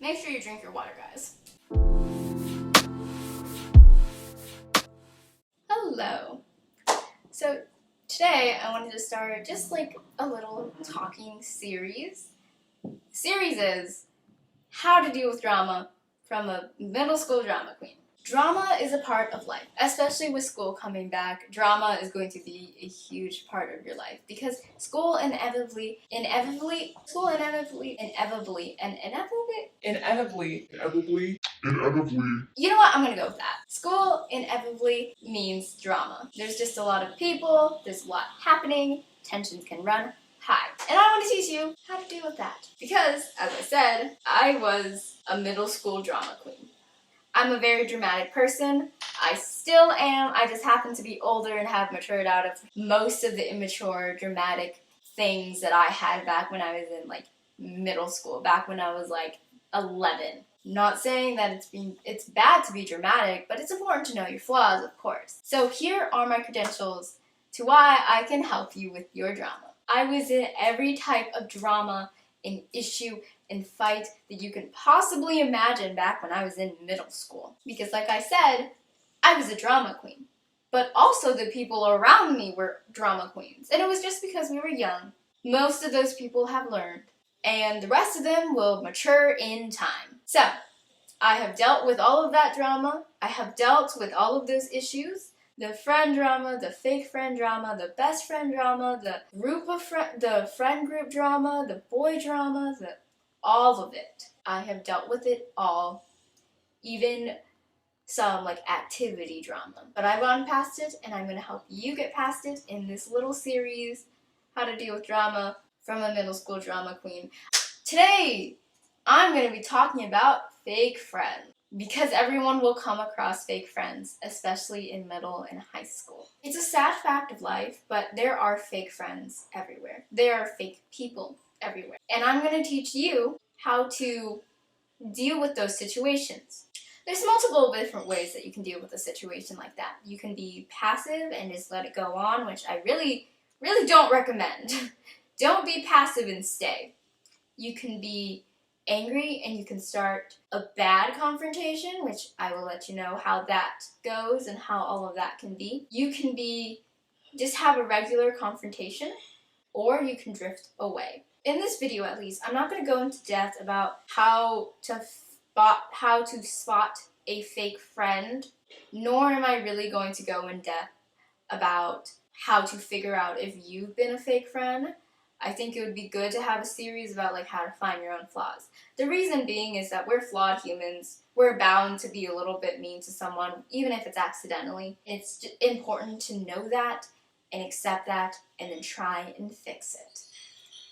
Make sure you drink your water, guys. Hello. So today I wanted to start just like a little talking series. Series is how to deal with drama from a middle school drama queen. Drama is a part of life, especially with school coming back. Drama is going to be a huge part of your life because school inevitably. You know what? I'm gonna go with that. School inevitably means drama. There's just a lot of people, there's a lot happening, tensions can run high. And I want to teach you how to deal with that. Because, as I said, I was a middle school drama queen. I'm a very dramatic person. I still am. I just happen to be older and have matured out of most of the immature, dramatic things that I had back when I was in like middle school, back when I was like 11. Not saying that it's bad to be dramatic, but it's important to know your flaws, of course. So here are my credentials to why I can help you with your drama. I was in every type of drama and issue and fight that you can possibly imagine back when I was in middle school. Because like I said, I was a drama queen. But also the people around me were drama queens. And it was just because we were young. Most of those people have learned. And the rest of them will mature in time. So, I have dealt with all of that drama. I have dealt with all of those issues. The friend drama, the fake friend drama, the best friend drama, the friend group drama, the boy drama, all of it. I have dealt with it all. Even some like activity drama. But I've gone past it and I'm going to help you get past it in this little series, How to Deal with Drama from a Middle School Drama Queen. Today, I'm going to be talking about fake friends. Because everyone will come across fake friends, especially in middle and high school. It's a sad fact of life, but there are fake friends everywhere. There are fake people everywhere. And I'm going to teach you how to deal with those situations. There's multiple different ways that you can deal with a situation like that. You can be passive and just let it go on, which I really don't recommend. Don't be passive and stay. You can be angry and you can start a bad confrontation, which I will let you know how that goes and how all of that can be. You can just have a regular confrontation, or you can drift away. In this video at least, I'm not going to go into depth about how to spot a fake friend, nor am I really going to go in depth about how to figure out if you've been a fake friend. I think it would be good to have a series about like how to find your own flaws. The reason being is that we're flawed humans. We're bound to be a little bit mean to someone, even if it's accidentally. It's just important to know that and accept that and then try and fix it.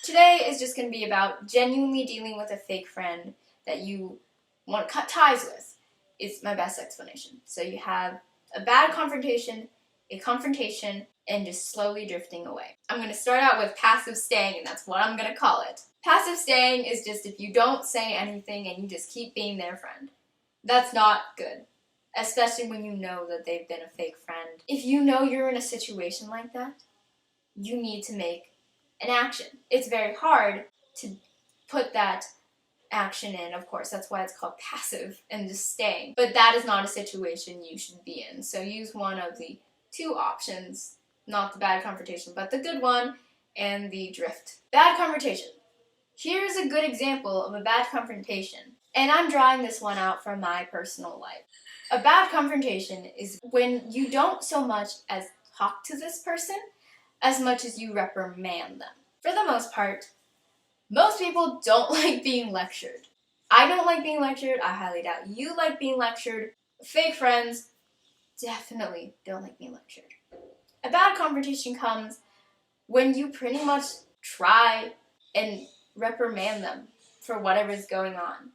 Today is just going to be about genuinely dealing with a fake friend that you want to cut ties with. It's my best explanation. So you have a bad confrontation, a confrontation, and just slowly drifting away. I'm going to start out with passive staying, and that's what I'm going to call it. Passive staying is just if you don't say anything and you just keep being their friend. That's not good, especially when you know that they've been a fake friend. If you know you're in a situation like that, you need to make an action. It's very hard to put that action in, of course. That's why it's called passive and just staying. But that is not a situation you should be in. So use one of the two options. Not the bad confrontation, but the good one, and the drift. Bad confrontation. Here's a good example of a bad confrontation, and I'm drawing this one out from my personal life. A bad confrontation is when you don't so much as talk to this person as much as you reprimand them. For the most part, most people don't like being lectured. I don't like being lectured. I highly doubt you like being lectured. Fake friends definitely don't like being lectured. A bad confrontation comes when you pretty much try and reprimand them for whatever's going on.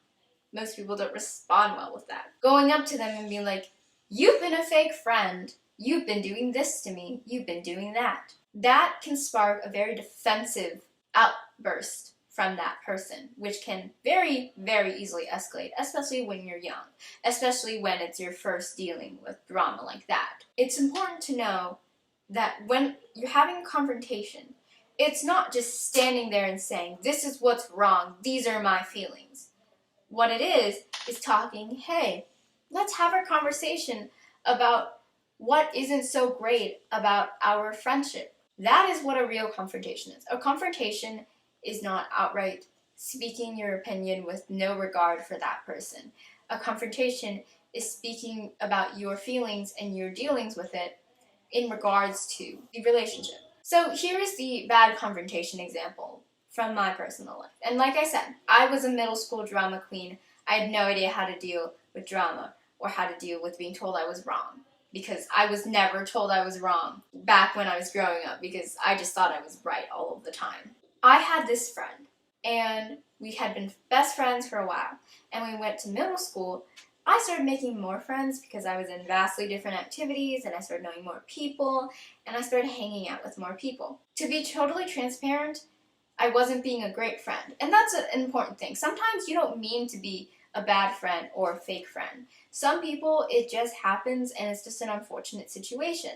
Most people don't respond well with that. Going up to them and being like, "You've been a fake friend. You've been doing this to me. You've been doing that." That can spark a very defensive outburst from that person, which can very, very easily escalate, especially when you're young, especially when it's your first dealing with drama like that. It's important to know that when you're having a confrontation, it's not just standing there and saying, "This is what's wrong, these are my feelings." what it is talking, hey, let's have a conversation about what isn't so great about our friendship. That is what a real confrontation is. A confrontation is not outright speaking your opinion with no regard for that person. A confrontation is speaking about your feelings and your dealings with it in regards to the relationship. So here is the bad confrontation example from my personal life. And like I said, I was a middle school drama queen. I had no idea how to deal with drama or how to deal with being told I was wrong, because I was never told I was wrong back when I was growing up, because I just thought I was right all of the time. I had this friend, and we had been best friends for a while, and when we went to middle school, I started making more friends because I was in vastly different activities, and I started knowing more people, and I started hanging out with more people. To be totally transparent, I wasn't being a great friend, and that's an important thing. Sometimes you don't mean to be a bad friend or a fake friend. Some people, it just happens, and it's just an unfortunate situation.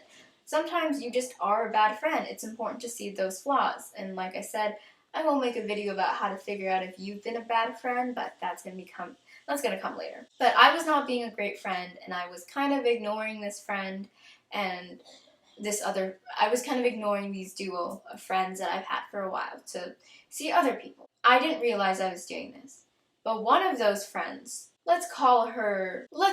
Sometimes you just are a bad friend. It's important to see those flaws, and like I said, I will make a video about how to figure out if you've been a bad friend, but that's going to come later. But I was not being a great friend, and I was kind of ignoring this friend and I was kind of ignoring these duo of friends that I've had for a while to see other people. I didn't realize I was doing this, but one of those friends, let's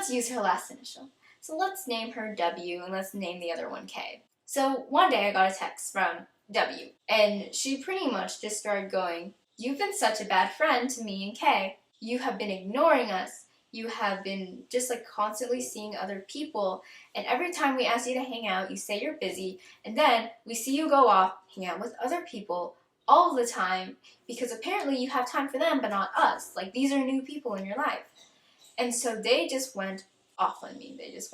use her last initial. So let's name her W, and let's name the other one K. So one day I got a text from W, and she pretty much just started going, "You've been such a bad friend to me and K. You have been ignoring us. You have been just like constantly seeing other people, and every time we ask you to hang out, you say you're busy, and then we see you go off, hang out with other people all the time, because apparently you have time for them but not us. Like, these are new people in your life." And so they just went off on me. They just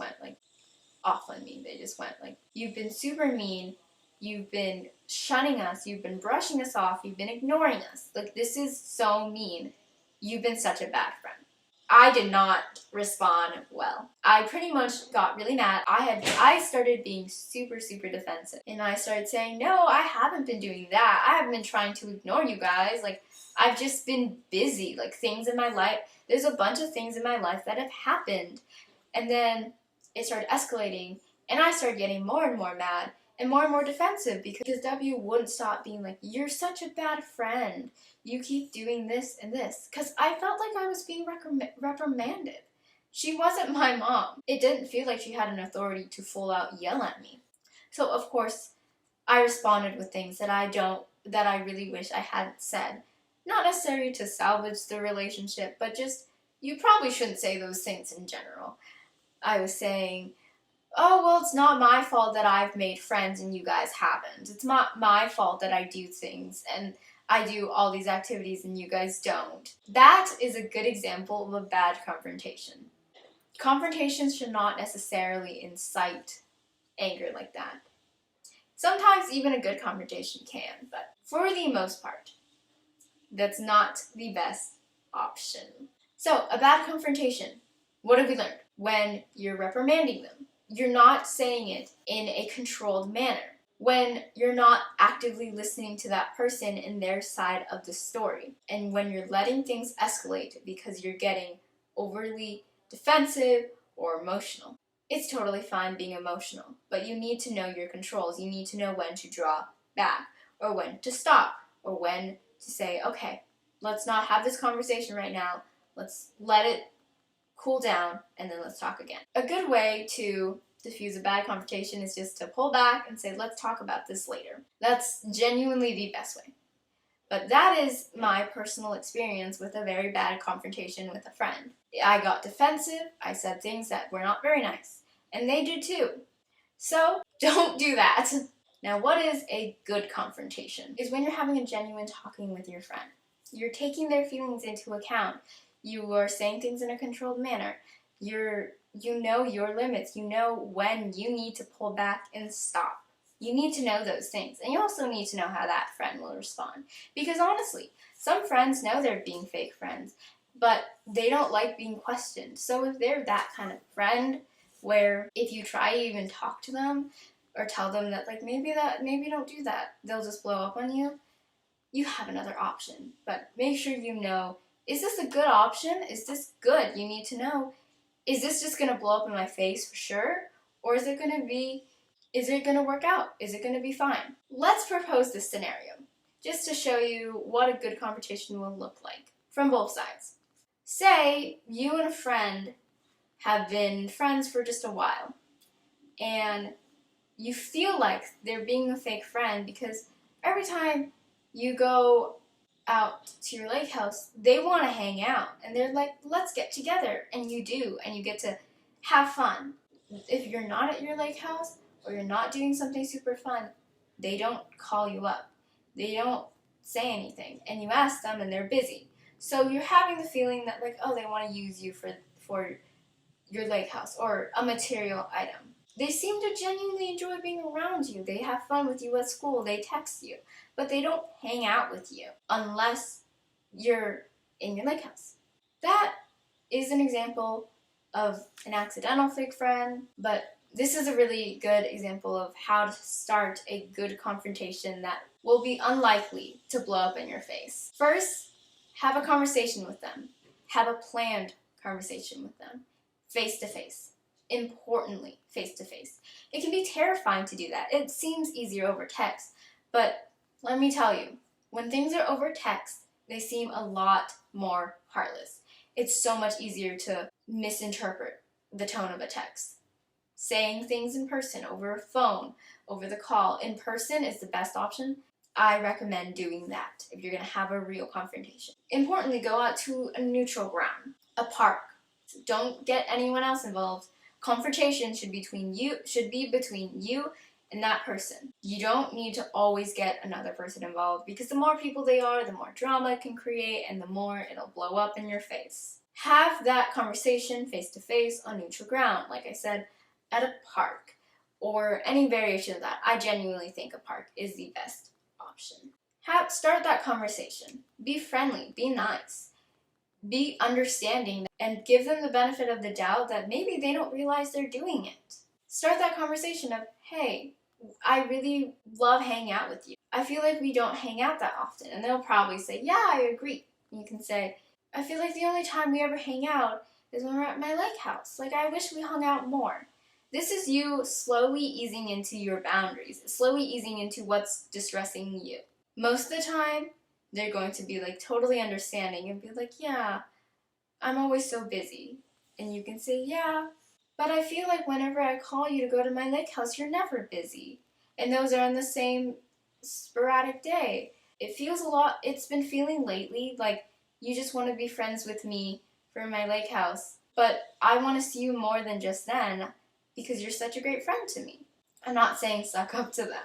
went like, "You've been super mean. You've been shunning us. You've been brushing us off. You've been ignoring us. Like, this is so mean. You've been such a bad friend." I did not respond well. I pretty much got really mad. I started being super, super defensive. And I started saying, "No, I haven't been doing that. I haven't been trying to ignore you guys. Like, I've just been busy. Like, things in my life, there's a bunch of things in my life that have happened." And then it started escalating, and I started getting more and more mad and more defensive, because W wouldn't stop being like, "You're such a bad friend. You keep doing this and this." Because I felt like I was being reprimanded. She wasn't my mom. It didn't feel like she had an authority to full out yell at me. So of course, I responded with things that I really wish I hadn't said. Not necessarily to salvage the relationship, but just, you probably shouldn't say those things in general. I was saying, "Oh, well, it's not my fault that I've made friends and you guys haven't. It's not my fault that I do things and I do all these activities and you guys don't." That is a good example of a bad confrontation. Confrontations should not necessarily incite anger like that. Sometimes even a good confrontation can, but for the most part, that's not the best option. So, a bad confrontation, what have we learned? When you're reprimanding them, you're not saying it in a controlled manner. When you're not actively listening to that person and their side of the story. And when you're letting things escalate because you're getting overly defensive or emotional. It's totally fine being emotional, but you need to know your controls. You need to know when to draw back, or when to stop, or when to say, "Okay, let's not have this conversation right now. Let's let it cool down, and then let's talk again." A good way to diffuse a bad confrontation is just to pull back and say, "Let's talk about this later." That's genuinely the best way. But that is my personal experience with a very bad confrontation with a friend. I got defensive, I said things that were not very nice, and they did too. So, don't do that. Now, what is a good confrontation? Is when you're having a genuine talking with your friend. You're taking their feelings into account. You are saying things in a controlled manner. You know your limits. You know when you need to pull back and stop. You need to know those things. And you also need to know how that friend will respond. Because honestly, some friends know they're being fake friends, but they don't like being questioned. So if they're that kind of friend where if you try to even talk to them or tell them that like maybe don't do that, they'll just blow up on you, you have another option. But make sure you know is this a good option? Is this good? You need to know, is this just going to blow up in my face for sure? Or is it going to work out? Is it going to be fine? Let's propose this scenario just to show you what a good confrontation will look like from both sides. Say you and a friend have been friends for just a while, and you feel like they're being a fake friend because every time you go out to your lake house, they want to hang out, and they're like, let's get together, and you do, and you get to have fun. If you're not at your lake house, or you're not doing something super fun, they don't call you up. They don't say anything, and you ask them, and they're busy. So you're having the feeling that, like, oh, they want to use you for your lake house or a material item. They seem to genuinely enjoy being around you. They have fun with you at school. They text you, but they don't hang out with you unless you're in your lake house. That is an example of an accidental fake friend, but this is a really good example of how to start a good confrontation that will be unlikely to blow up in your face. First, have a conversation with them. Have a planned conversation with them, face to face. Importantly, face to face. It can be terrifying to do that. It seems easier over text, but let me tell you, when things are over text, they seem a lot more heartless. It's so much easier to misinterpret the tone of a text. Saying things in person, over a phone, over the call, in person is the best option. I recommend doing that if you're going to have a real confrontation. Importantly, go out to a neutral ground, a park. Don't get anyone else involved. Confrontation should be between you and that person. You don't need to always get another person involved, because the more people they are, the more drama it can create, and the more it'll blow up in your face. Have that conversation face to face on neutral ground, like I said, at a park or any variation of that. I genuinely think a park is the best option. Start that conversation. Be friendly, be nice, be understanding, and give them the benefit of the doubt that maybe they don't realize they're doing it. Start that conversation of, hey, I really love hanging out with you. I feel like we don't hang out that often. And they'll probably say, yeah, I agree. And you can say, I feel like the only time we ever hang out is when we're at my lake house. Like, I wish we hung out more. This is you slowly easing into your boundaries, slowly easing into what's distressing you. Most of the time, they're going to be like totally understanding and be like, yeah, I'm always so busy. And you can say, yeah, but I feel like whenever I call you to go to my lake house, you're never busy. And those are on the same sporadic day. It's been feeling lately like you just want to be friends with me for my lake house. But I want to see you more than just then, because you're such a great friend to me. I'm not saying suck up to them.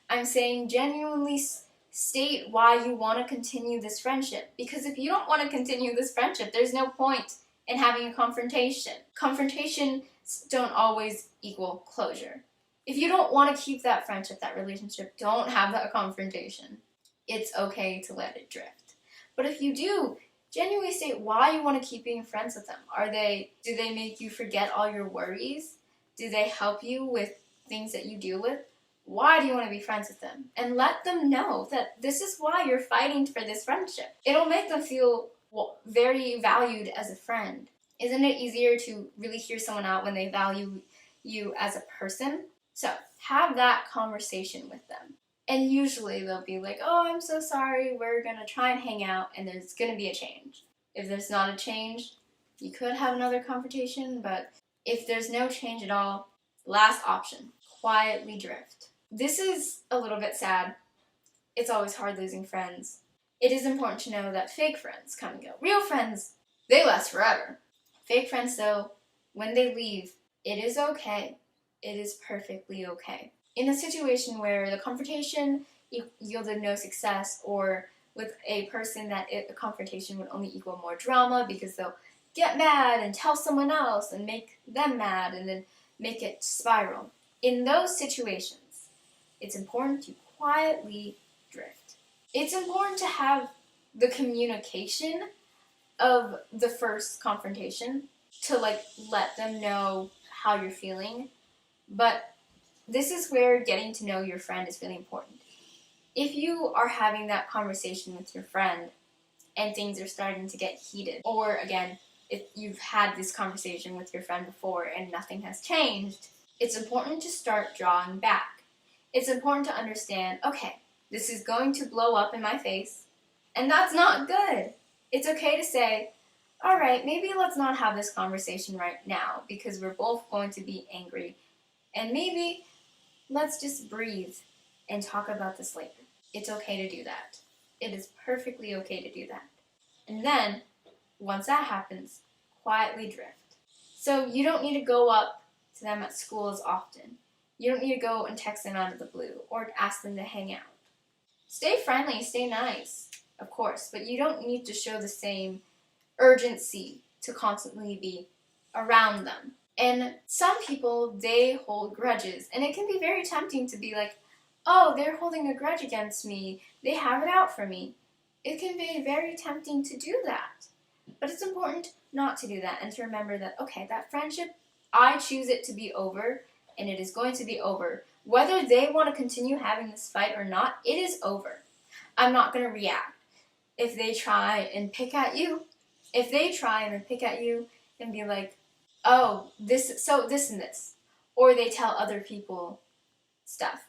I'm saying genuinely state why you want to continue this friendship. Because if you don't want to continue this friendship, there's no point in having a confrontation. Confrontations don't always equal closure. If you don't want to keep that friendship, that relationship, don't have that confrontation. It's okay to let it drift. But if you do, genuinely state why you want to keep being friends with them. Do they make you forget all your worries? Do they help you with things that you deal with? Why do you want to be friends with them? And let them know that this is why you're fighting for this friendship. It'll make them feel very valued as a friend. Isn't it easier to really hear someone out when they value you as a person? So have that conversation with them. And usually they'll be like, oh, I'm so sorry, we're going to try and hang out, and there's going to be a change. If there's not a change, you could have another confrontation, but if there's no change at all, last option, quietly drift. This is a little bit sad. It's always hard losing friends. It is important to know that fake friends come and go. Real friends, they last forever. Fake friends, though, when they leave, it is okay. It is perfectly okay. In a situation where the confrontation yielded no success, or with a person that a confrontation would only equal more drama because they'll get mad and tell someone else and make them mad and then make it spiral. In those situations, it's important to quietly drift. It's important to have the communication of the first confrontation to let them know how you're feeling. But this is where getting to know your friend is really important. If you are having that conversation with your friend and things are starting to get heated. Or again, if you've had this conversation with your friend before and nothing has changed, it's important to start drawing back. It's important to understand, okay, this is going to blow up in my face, and that's not good. It's okay to say, all right, maybe let's not have this conversation right now because we're both going to be angry, and maybe let's just breathe and talk about this later. It's okay to do that. It is perfectly okay to do that. And then, once that happens, quietly drift. So you don't need to go up to them at school as often. You don't need to go and text them out of the blue or ask them to hang out. Stay friendly, stay nice, of course, but you don't need to show the same urgency to constantly be around them. And some people, they hold grudges, and it can be very tempting to be like, oh, they're holding a grudge against me, they have it out for me. It can be very tempting to do that. But it's important not to do that and to remember that, okay, that friendship, I choose it to be over, and it is going to be over. Whether they want to continue having this fight or not, it is over. I'm not going to react. If they try and pick at you, and be like, oh, this and this, or they tell other people stuff,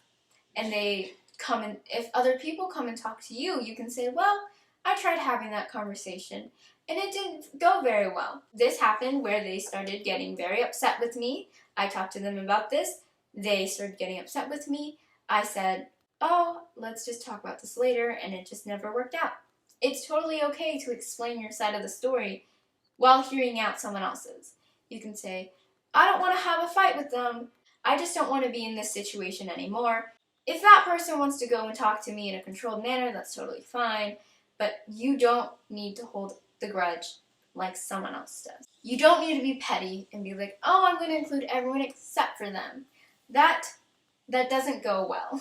and if other people come and talk to you, you can say, well, I tried having that conversation, and it didn't go very well. This happened where they started getting very upset with me. I talked to them about this. They started getting upset with me. I said, oh, let's just talk about this later, and it just never worked out. It's totally okay to explain your side of the story while hearing out someone else's. You can say, I don't want to have a fight with them. I just don't want to be in this situation anymore. If that person wants to go and talk to me in a controlled manner, that's totally fine, but you don't need to hold the grudge like someone else does. You don't need to be petty and be like, oh, I'm going to include everyone except for them. That doesn't go well.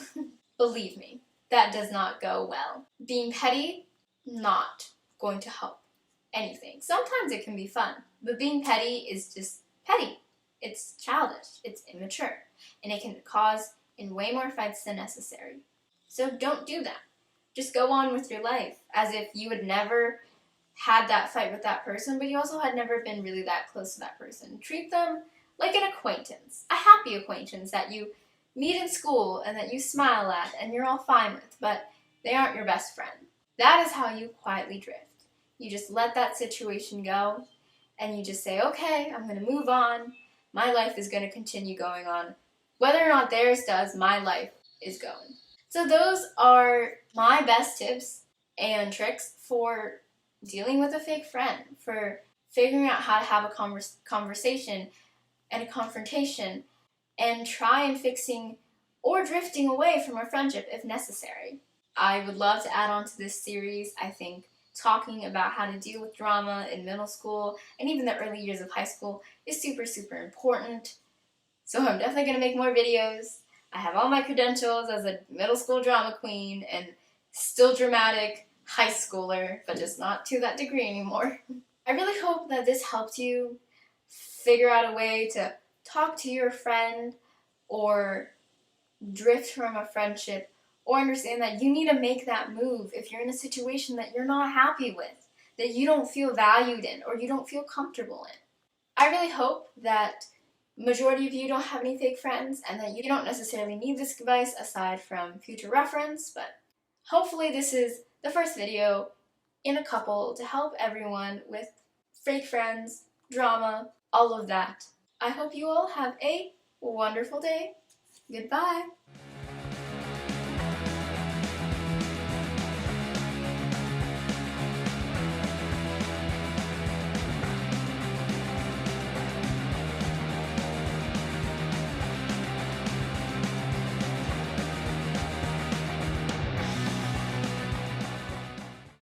Believe me, that does not go well. Being petty, not going to help anything. Sometimes it can be fun, but being petty is just petty. It's childish, it's immature, and it can cause in way more fights than necessary. So don't do that. Just go on with your life as if you had never had that fight with that person, but you also had never been really that close to that person. Treat them like an acquaintance, a happy acquaintance that you meet in school and that you smile at and you're all fine with, but they aren't your best friend. That is how you quietly drift. You just let that situation go, and you just say, okay, I'm going to move on. My life is going to continue going on. Whether or not theirs does, my life is going. So those are my best tips and tricks for dealing with a fake friend, for figuring out how to have a conversation and a confrontation, and try and fixing or drifting away from a friendship if necessary. I would love to add on to this series. I think talking about how to deal with drama in middle school and even the early years of high school is super, super important. So I'm definitely going to make more videos. I have all my credentials as a middle school drama queen and still dramatic high schooler, but just not to that degree anymore. I really hope that this helped you figure out a way to talk to your friend or drift from a friendship, or understand that you need to make that move if you're in a situation that you're not happy with, that you don't feel valued in, or you don't feel comfortable in. I really hope that majority of you don't have any fake friends and that you don't necessarily need this advice aside from future reference, but hopefully this is the first video in a couple to help everyone with fake friends, drama, all of that. I hope you all have a wonderful day. Goodbye.